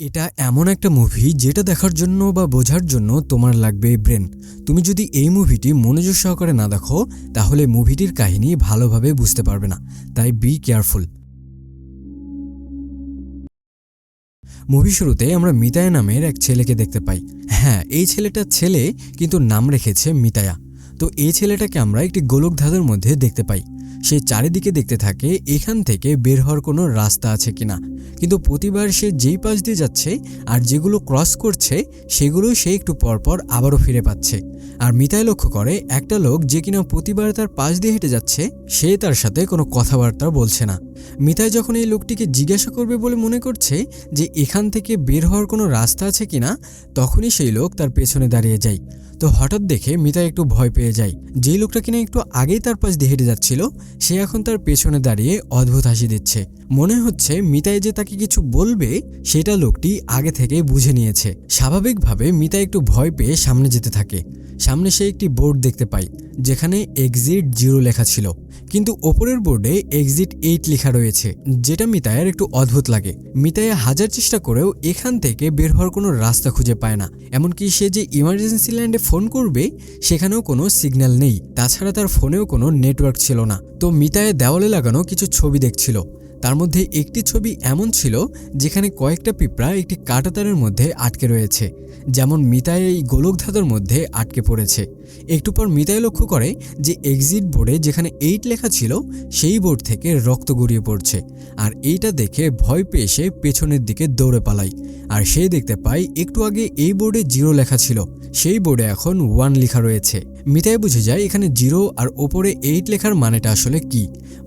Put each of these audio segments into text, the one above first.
এটা এমন একটা মুভি যেটা দেখার জন্য বা বোঝার জন্য তোমার লাগবে ব্রেন। তুমি যদি এই মুভিটি মনোযোগ সহকারে না দেখো তাহলে মুভিটির কাহিনী ভালোভাবে বুঝতে পারবে না, তাই বি কেয়ারফুল। মুভি শুরুতে আমরা মিতায়া নামের এক ছেলেকে দেখতে পাই। হ্যাঁ, এই ছেলেটার ছেলে কিন্তু নাম রেখেছে মিতায়া। তো এই ছেলেটাকে আমরা একটি গোলকধাঁধার মধ্যে দেখতে পাই। সে চারিদিকে দেখতে থাকে এখান থেকে বের হওয়ার কোনো রাস্তা আছে কিনা, কিন্তু প্রতিবার সে যেই পাশ দিয়ে যাচ্ছে আর যেগুলো ক্রস করছে সেগুলো সে একটু পরপর আবারও ফিরে পাচ্ছে। আর মিতায় লক্ষ্য করে একটা লোক যে কিনা প্রতিবার তার পাশ দিয়ে হেঁটে যাচ্ছে সে তার সাথে কোনো কথাবার্তা বলছে না। মিতায় যখন এই লোকটিকে জিজ্ঞাসা করবে বলে মনে করছে যে এখান থেকে বের হওয়ার কোনো রাস্তা আছে কিনা, তখনই সেই লোক তার পেছনে দাঁড়িয়ে যায়। তো হঠাৎ দেখে মিতায় একটু ভয় পেয়ে যায়। যেই লোকটা কিনা একটু আগেই তার পাশ দিয়ে হেঁটে যাচ্ছিল সে এখন তার পেছনে দাঁড়িয়ে অদ্ভুত হাসি দিচ্ছে। মনে হচ্ছে মিতায় যে তাকে কিছু বলবে সেটা লোকটি আগে থেকে বুঝে নিয়েছে। স্বাভাবিকভাবে মিতায় একটু ভয় পেয়ে সামনে যেতে থাকে। সামনে সে একটি বোর্ড দেখতে পায় যেখানে এক্সিট 0 লেখা ছিল, কিন্তু ওপরের বোর্ডে এক্সিট 8 লেখা রয়েছে, যেটা মিতায়ের একটু অদ্ভুত লাগে। মিতায়া হাজার চেষ্টা করেও এখান থেকে বের হওয়ার কোনো রাস্তা খুঁজে পায় না। এমনকি সে যে ইমার্জেন্সি ল্যান্ডে ফোন করবে সেখানেও কোনো সিগন্যাল নেই, তাছাড়া তার ফোনেও কোনো নেটওয়ার্ক ছিল না। তো মিতায়া দেওয়ালে লাগানো কিছু ছবি দেখছিল। তার মধ্যে একটি ছবি এমন ছিল যেখানে কয়েকটা পিঁপড়া একটি কাঁটাতারের মধ্যে আটকে রয়েছে, যেমন মিতায় এই গোলকধাঁধার মধ্যে আটকে পড়েছে। একটু পর মিতায় লক্ষ্য করে যে এক্সিট বোর্ডে যেখানে 8 লেখা ছিল সেই বোর্ড থেকে রক্ত গড়িয়ে পড়ছে। আর এইটা দেখে ভয় পেয়ে সে পেছনের দিকে দৌড়ে পালায়। আর সে দেখতে পায় একটু আগে এই বোর্ডে 0 লেখা ছিল, সেই বোর্ডে এখন 1 লেখা রয়েছে। মিতায় বুঝে যায় এখানে 0 আর ওপরে 8 লেখার মানেটা আসলে কি।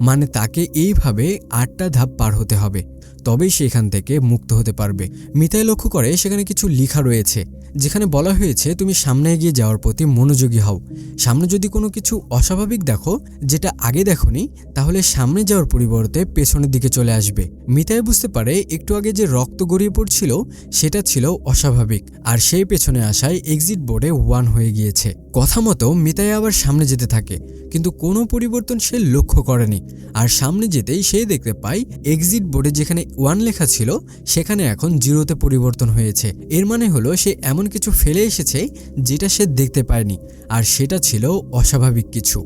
মানে তাকে এইভাবে 8টা ধাপ পার হতে হবে, তবেই সে এখান থেকে মুক্ত হতে পারবে। মিতায় লক্ষ্য করে সেখানে কিছু লেখা রয়েছে যেখানে বলা হয়েছে তুমি সামনে এগিয়ে যাওয়ার প্রতি মনোযোগী হও। সামনে যদি কোনো কিছু অস্বাভাবিক দেখো যেটা আগে দেখোনি তাহলে সামনে যাওয়ার পরিবর্তে পেছনের দিকে চলে আসবে। মিতায় বুঝতে পারে একটু আগে যে রক্ত গড়িয়ে পড়ছিল সেটা ছিল অস্বাভাবিক, আর সেই পেছনে আসায় এক্সিট বোর্ডে 1 হয়ে গিয়েছে। কথা মতো মিতায় আবার সামনে যেতে থাকে, কিন্তু কোনো পরিবর্তন সে লক্ষ্য করেনি। আর সামনে যেতেই সে দেখতে পায় এক্সিট বোর্ডে যেখানে 1 লেখা ছিল সেখানে এখন 0তে পরিবর্তন হয়েছে। এর মানে হলো সে এমন কিছু ফেলে এসেছে যেটা সে দেখতে পায়নি, আর সেটা ছিল অস্বাভাবিক কিছু।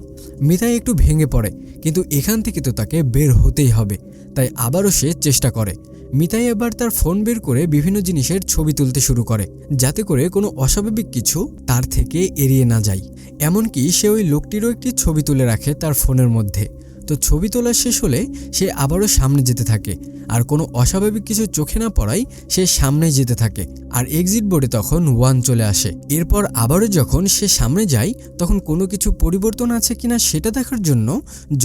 মিতায় একটু ভেঙে পড়ে, কিন্তু এখান থেকে তো তাকে বের হতেই হবে, তাই আবারও সে চেষ্টা করে। মিতাই এবার তার ফোন বের করে বিভিন্ন জিনিসের ছবি তুলতে শুরু করে যাতে করে কোনো অস্বাভাবিক কিছু তার থেকে এড়িয়ে না যায়। এমনকি সে ওই লোকটিরও একটি ছবি তুলে রাখে তার ফোনের মধ্যে। তো ছবি তোলা শেষ হলে সে আবারও সামনে যেতে থাকে, আর কোনো অস্বাভাবিক কিছু চোখে না পড়ায় সে সামনে যেতে থাকে। আর এক্সিট বোর্ডে তখন 1 চলে আসে। এরপর আবারও যখন সে সামনে যায় তখন কোনো কিছু পরিবর্তন আছে কিনা সেটা দেখার জন্য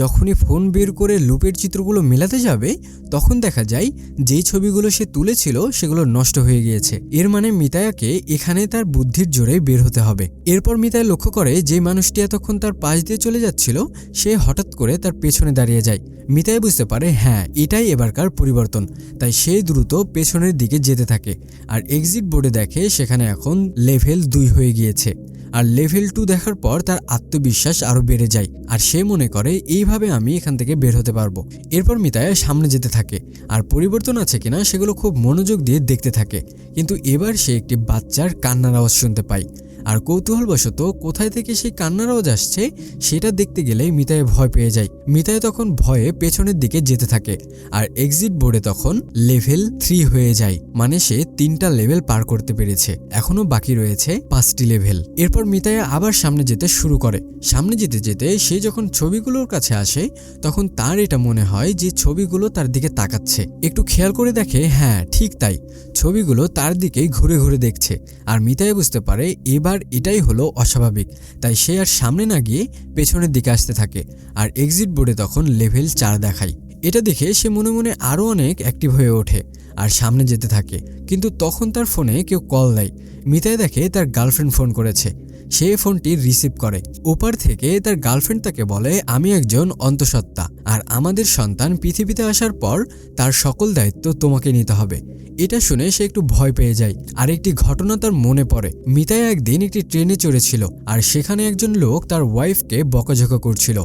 যখনই ফোন বের করে লুপের চিত্রগুলো মেলাতে যাবে তখন দেখা যায় যেই ছবিগুলো সে তুলেছিল সেগুলো নষ্ট হয়ে গিয়েছে। এর মানে মিতায়াকে এখানে তার বুদ্ধির জোরে বের হতে হবে। এরপর মিতায়া লক্ষ্য করে যে মানুষটি এতক্ষণ তার পাশ দিয়ে চলে যাচ্ছিল সে হঠাৎ করে তার পেছনে দাঁড়িয়ে যায়। মিতায় বুঝতে পারে হ্যাঁ এটাই এবারকার পরিবর্তন, তাই সে দ্রুত পেছনের দিকে যেতে থাকে। আর এক্সিট বোর্ডে দেখে সেখানে এখন লেভেল 2 হয়ে গিয়েছে। আর লেভেল 2 দেখার পর তার আত্মবিশ্বাস আরো বেড়ে যায়, আর সে মনে করে এইভাবে আমি এখান থেকে বের হতে পারবো। এরপর মিতায় সামনে যেতে থাকে আর পরিবর্তন আছে কিনা সেগুলো খুব মনোযোগ দিয়ে দেখতে থাকে, কিন্তু এবার সে একটি বাচ্চার কান্নার আওয়াজ শুনতে পায়। আর কৌতূহলবশত কোথায় থেকে সেই কান্নার আওয়াজ আসছে সেটা দেখতে গেলেই মিতায় ভয় পেয়ে যায়। মিতায় তখন ভয়ে পেছনের দিকে যেতে থাকে, আর এক্সিট বোর্ডে তখন লেভেল 3 হয়ে যায়। মানে সে 3টা লেভেল পার করতে পেরেছে, এখনো বাকি রয়েছে 5টি লেভেল। এরপর মিতায় আবার সামনে যেতে শুরু করে। সামনে যেতে যেতে সে যখন ছবিগুলোর কাছে আসে তখন তার এটা মনে হয় যে ছবিগুলো তার দিকে তাকাচ্ছে। একটু খেয়াল করে দেখে হ্যাঁ ঠিক তাই, ছবিগুলো তার দিকেই ঘুরে ঘুরে দেখছে। আর মিতায় বুঝতে পারে এবার এটাই হলো অস্বাভাবিক, তাই সে আর সামনে না গিয়ে পেছনের দিকে আসতে থাকে। আর এক্সিট বোর্ডে তখন লেভেল 4 দেখায়। এটা দেখে সে মনে মনে আরও অনেক অ্যাক্টিভ হয়ে ওঠে আর সামনে যেতে থাকে, কিন্তু তখন তার ফোনে কেউ কল দেয়। মিতায় দেখে তার গার্লফ্রেন্ড ফোন করেছে। সে ফোনটি রিসিভ করে। ওপার থেকে তার গার্লফ্রেন্ড তাকে বলে আমি একজন অন্তঃসত্ত্বা, আর আমাদের সন্তান পৃথিবীতে আসার পর তার সকল দায়িত্ব তোমাকে নিতে হবে। এটা শুনে সে একটু ভয় পেয়ে যায়। আর একটি ঘটনা তার মনে পড়ে। মিতায় একদিন একটি ট্রেনে চড়েছিল আর সেখানে একজন লোক তার ওয়াইফকে বকাঝকা করছিল।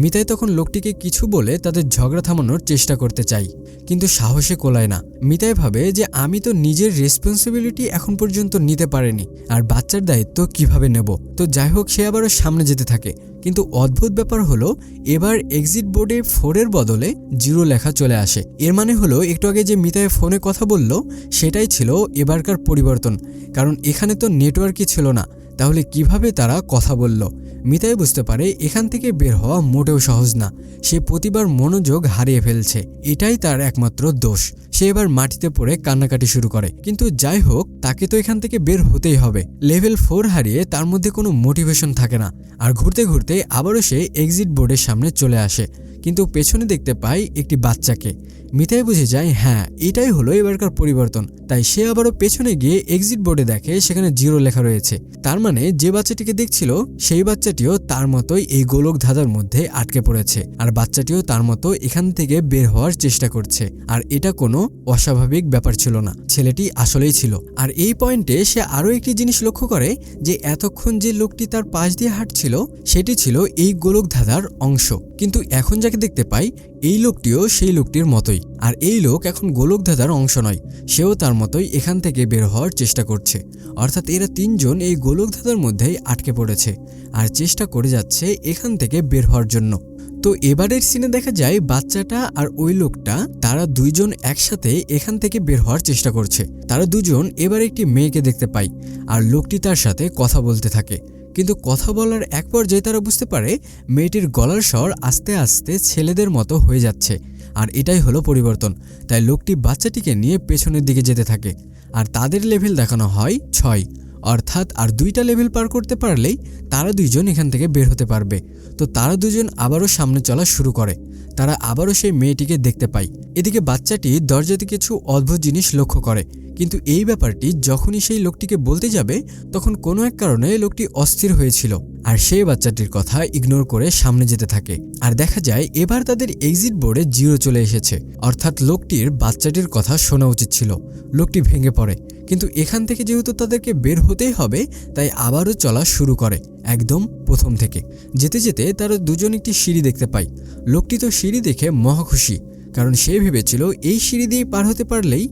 মিতায় তখন লোকটিকে কিছু বলে তাদের ঝগড়া থামানোর চেষ্টা করতে চায়, কিন্তু সাহসে কোলায় না। মিতাই ভাবে যে আমি তো নিজের রেসপন্সিবিলিটি এখন পর্যন্ত নিতে পারিনি, আর বাচ্চার দায়িত্ব কিভাবে নেব। তো যাই হোক, সে আবারও সামনে যেতে থাকে। কিন্তু অদ্ভুত ব্যাপার হলো এবার এক্সিট বোর্ডে 4 এর বদলে 0 লেখা চলে আসে। এর মানে হলো একটু আগে যে মিতাই ফোনে কথা বলল সেটাই ছিল এবারকার পরিবর্তন, কারণ এখানে তো নেটওয়ার্কই ছিল না। তাহলে কিভাবে তারা কথা বলল? মিতাই বুঝতে পারে এখান থেকে বের হওয়া মোটেও সহজ না। সে প্রতিবার মনোযোগ হারিয়ে ফেলছে, এটাই তার একমাত্র দোষ। সে এবার মাটিতে পড়ে কান্নাকাটি শুরু করে। কিন্তু যাই হোক, তাকে তো এখান থেকে বের হতেই হবে। লেভেল 4 হারিয়ে তার মধ্যে কোনো মোটিভেশন থাকে না। আর ঘুরতে ঘুরতে আবারও সে এক্সিট বোর্ডের সামনে চলে আসে, কিন্তু পেছনে দেখতে পায় একটি বাচ্চাকে। মিতাই বুঝে যায় হ্যাঁ, এটাই হলো এবারকার পরিবর্তন। তাই সে আবারও পেছনে গিয়ে এক্সিট বোর্ডে দেখে সেখানে 0 লেখা রয়েছে। তার মানে যে বাচ্চাটিকে দেখছিল সেই বাচ্চাটিও তার মতোই এই গোলক ধাঁধার মধ্যে আটকে পড়েছে, আর বাচ্চাটিও তার মতো এখান থেকে বের হওয়ার চেষ্টা করছে। আর এটা কোনো অস্বাভাবিক ব্যাপার ছিল না, ছেলেটি আসলেই ছিল। আর এই পয়েন্টে সে আরও একটি জিনিস লক্ষ্য করে যে এতক্ষণ যে লোকটি তার পাশ দিয়ে হাঁটছিল সেটি ছিল এই গোলক ধাঁধার অংশ। কিন্তু এখন যাকে দেখতে পাই এই লোকটিও সেই লোকটির মতোই, আর এই লোক এখন গোলক ধাঁধার অংশ নয়, সেও তার মতোই এখান থেকে বের হওয়ার চেষ্টা করছে। অর্থাৎ এরা 3 জন এই গোলক ধাঁধার মধ্যেই আটকে পড়েছে আর চেষ্টা করে যাচ্ছে এখান থেকে বের হওয়ার জন্য। তো এবারের সিনে দেখা যায় বাচ্চাটা আর ওই লোকটা, তারা 2 জন একসাথে এখান থেকে বের হওয়ার চেষ্টা করছে। তারা 2 জন এবার একটি মেয়েকে দেখতে পায়, আর লোকটি তার সাথে কথা বলতে থাকে। কিন্তু কথা বলার এক পর্যায়ে তারা বুঝতে পারে মেয়েটির গলার স্বর আস্তে আস্তে ছেলেদের মতো হয়ে যাচ্ছে, আর এটাই হলো পরিবর্তন। তাই লোকটি বাচ্চাটিকে নিয়ে পেছনের দিকে যেতে থাকে, আর তাদের লেভেল দেখানো হয় 6। অর্থাৎ আর 2টা লেভেল পার করতে পারলেই তারা 2 জন এখান থেকে বের হতে পারবে। তো তারা 2 জন আবারও সামনে চলা শুরু করে। তারা আবারও সেই মেয়েটিকে দেখতে পায়। এদিকে বাচ্চাটি দরজাতে কিছু অদ্ভুত জিনিস লক্ষ্য করে, কিন্তু এই ব্যাপারটি যখনই সেই লোকটিকে বলতে যাবে তখন কোনো এক কারণে লোকটি অস্থির হয়েছিল, আর সেই বাচ্চাটির কথা ইগনোর করে সামনে যেতে থাকে। আর দেখা যায় এবার তাদের এক্সিট বোর্ডে 0 চলে এসেছে। অর্থাৎ লোকটির বাচ্চাটির কথা শোনা উচিত ছিল। লোকটি ভেঙে পড়ে, কিন্তু এখান থেকে যেহেতু তাদেরকে বের হতেই হবে তাই আবারও চলা শুরু করে একদম প্রথম থেকে। যেতে যেতে তারা 2 জন একটি সিঁড়ি দেখতে পায়। লোকটি তো সিঁড়ি দেখে মহা খুশি, কারণ সে ভেবেছিল এই সিঁড়ি দিয়ে পার হতে পারলেই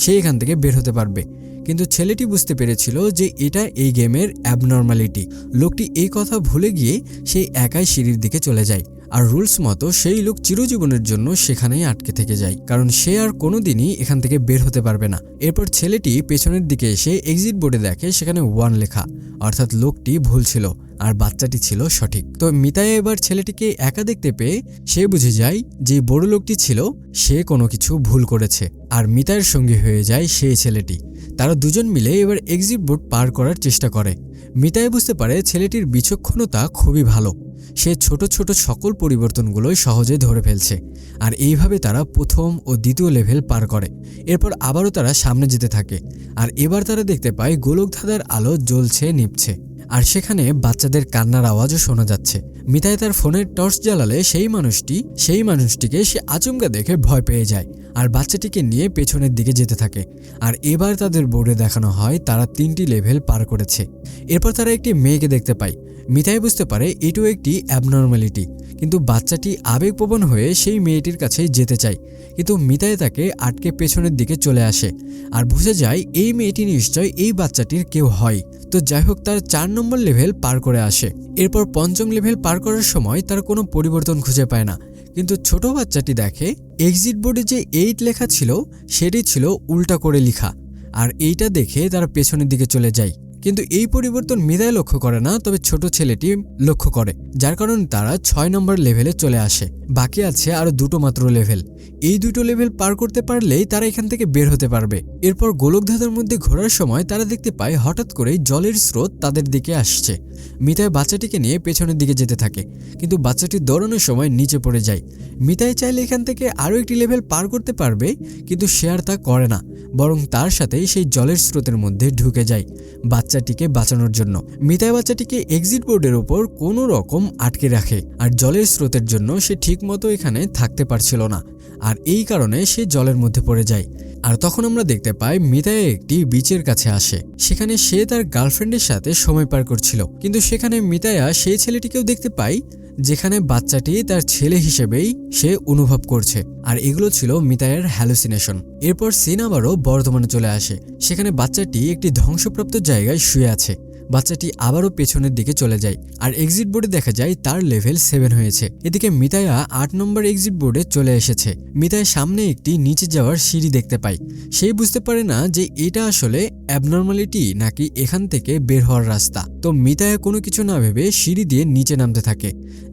সে এখান থেকে বের হতে পারবে। কিন্তু ছেলেটি বুঝতে পেরেছিল যে এটা এই গেমের অ্যাবনর্মালিটি। লোকটি এই কথা ভুলে গিয়ে সেই একাই সিঁড়ির দিকে চলে যায়, আর রুলস মতো সেই লোক চিরজীবনের জন্য সেখানেই আটকে থেকে যায়, কারণ সে আর কোনোদিনই এখান থেকে বের হতে পারবে না। এরপর ছেলেটি পেছনের দিকে এসে এক্সিট বোর্ডে দেখে সেখানে 1 লেখা, অর্থাৎ লোকটি ভুল ছিল আর বাচ্চাটি ছিল সঠিক। তো মিতাই এবার ছেলেটিকে একা দেখতে পেয়ে সে বুঝে যায় যে বড় লোকটি ছিল সে কোনো কিছু ভুল করেছে, আর মিতাইয়ের সঙ্গী হয়ে যায় সেই ছেলেটি। তারা 2 জন মিলে এবার এক্সিট বোর্ড পার করার চেষ্টা করে। মিতাই বুঝতে পারে ছেলেটির বিচক্ষণতা খুবই ভালো, সে ছোট ছোট সকল পরিবর্তনগুলোই সহজে ধরে ফেলছে। আর এইভাবে তারা প্রথম ও দ্বিতীয় লেভেল পার করে। এরপর আবারও তারা সামনে যেতে থাকে, আর এবার তারা দেখতে পায় গোলক ধাঁধার আলো জ্বলছে নিভছে, আর সেখানে বাচ্চাদের কান্নার আওয়াজও শোনা যাচ্ছে। মিতাই তার ফোনের টর্চ জ্বালালে সেই মানুষটিকে সে আচমকা দেখে ভয় পেয়ে যায়, আর বাচ্চাটিকে নিয়ে পেছনের দিকে যেতে থাকে। আর এবার তাদের বোর্ডে দেখানো হয় তারা 3টি লেভেল পার করেছে। এরপর তারা একটি মেয়েকে দেখতে পায়। মিতাই বুঝতে পারে এটাও একটি অ্যাবনর্মালিটি, কিন্তু বাচ্চাটি আবেগপ্রবণ হয়ে সেই মেয়েটির কাছে যেতে চায়, কিন্তু মিতাই তাকে আটকে পেছনের দিকে চলে আসে। আর বুঝে যায় এই মেয়েটি নিশ্চয় এই বাচ্চাটির কেউ হয়। তো যাই হোক, তার 4 নম্বর লেভেল পার করে আসে। এরপর 5ম লেভেল পার করার সময় তার কোনো পরিবর্তন খুঁজে পায় না, কিন্তু ছোট বাচ্চাটি দেখে এক্সিট বোর্ডে যে 8 লেখা ছিল সেটি ছিল উল্টা করে লেখা, আর এইটা দেখে তারা পেছনের দিকে চলে যায়। কিন্তু এই পরিবর্তন মিতাই লক্ষ্য করে না, তবে ছোট ছেলেটি লক্ষ্য করে, যার কারণে তারা 6 নম্বর লেভেলে চলে আসে। বাকি আছে আরো 2টো মাত্র লেভেল। এই 2টো লেভেল পার করতে পারলেই তারা এখান থেকে বের হতে পারবে। এরপর গোলক ধাঁধার মধ্যে ঘোরার সময় তারা দেখতে পায় হঠাৎ করেই জলের স্রোত তাদের দিকে আসছে। মিতাই বাচ্চাটিকে নিয়ে পেছনের দিকে যেতে থাকে, কিন্তু বাচ্চাটি দৌড়ানোর সময় নিচে পড়ে যায়। মিতাই চাইলে এখান থেকে আরও একটি লেভেল পার করতে পারবে, কিন্তু সে আর তা করে না, বরং তার সাথেই সেই জলের স্রোতের মধ্যে ঢুকে যায় বাচ্চাটিকে বাঁচানোর জন্য। মিতাই বাচ্চাটিকে এক্সিট বোর্ডের উপর কোনো রকম আটকে রাখে, আর জলের স্রোতের জন্য সে ঠিক মতো এখানে থাকতে পারছিল না। আর এই কারণে সে জলের মধ্যে পড়ে যায়। আর তখন আমরা দেখতে পাই মিতায়া একটি বিচের কাছে আসে। সেখানে সে তার গার্লফ্রেন্ডের সাথে সময় পার করছিল, কিন্তু সেখানে মিতায়া সেই ছেলেটিকেও দেখতে পায় যেখানে বাচ্চাটি তার ছেলে হিসেবেই সে অনুভব করছে। আর এগুলো ছিল মিতায়ার হ্যালুসিনেশন। এরপর সিন আবারও বর্তমানে চলে আসে। সেখানে বাচ্চাটি একটি ধ্বংসপ্রাপ্ত জায়গায় শুয়ে আছে। বাচ্চাটি আবারও পেছনের দিকে চলে যায় আর এক্সিট বোর্ডে দেখা যায় তার লেভেল 7 হয়েছে। এদিকে মিতায়া 8 নম্বর এক্সিট বোর্ডে চলে এসেছে। মিতায়া সামনে একটি নিচে যাওয়ার সিঁড়ি দেখতে পায়। সে বুঝতে পারে না যে এটা আসলে অ্যাবনর্মালিটি নাকি এখান থেকে বের হওয়ার রাস্তা। তো মিতায়া কোনো কিছু না ভেবে সিঁড়ি দিয়ে নিচে নামতে থাকে।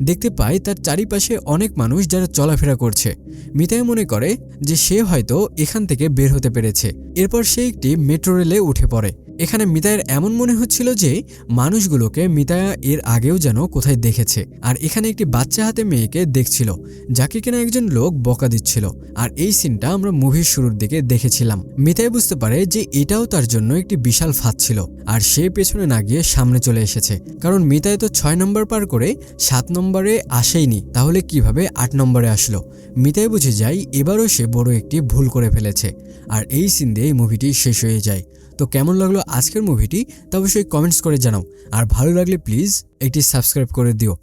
দেখতে পায় তার চারিপাশে অনেক মানুষ যারা চলাফেরা করছে। মিতায়া মনে করে যে সে হয়তো এখান থেকে বের হতে পেরেছে। এরপর সে একটি মেট্রো রেলে উঠে পড়ে। এখানে মিতায়ের এমন মনে হচ্ছিল যে মানুষগুলোকে মিতায়া এর আগেও যেন কোথায় দেখেছে। আর এখানে একটি বাচ্চা হাতে মেয়েকে দেখছিল, যাকে কিনা একজন লোক বকা দিচ্ছিল। আর এই সিনটা আমরা মুভির শুরুর দিকে দেখেছিলাম। মিতায়া বুঝতে পারে যে এটাও তার জন্য একটি বিশাল ফাঁদ ছিল, আর সে পেছনে না গিয়ে সামনে চলে এসেছে। কারণ মিতায়া তো 6 নম্বর পার করে 7 নম্বরে আসেইনি, তাহলে কিভাবে 8 নম্বরে আসলো। মিতায়া বুঝে যায় এবারও সে বড় একটি ভুল করে ফেলেছে। আর এই সিন দিয়ে মুভিটি শেষ হয়ে যায়। তো কেমন লাগলো আজকের মুভিটি তা অবশ্যই কমেন্টস করে জানাও। আর ভালো লাগলে প্লিজ একটি সাবস্ক্রাইব করে দিও।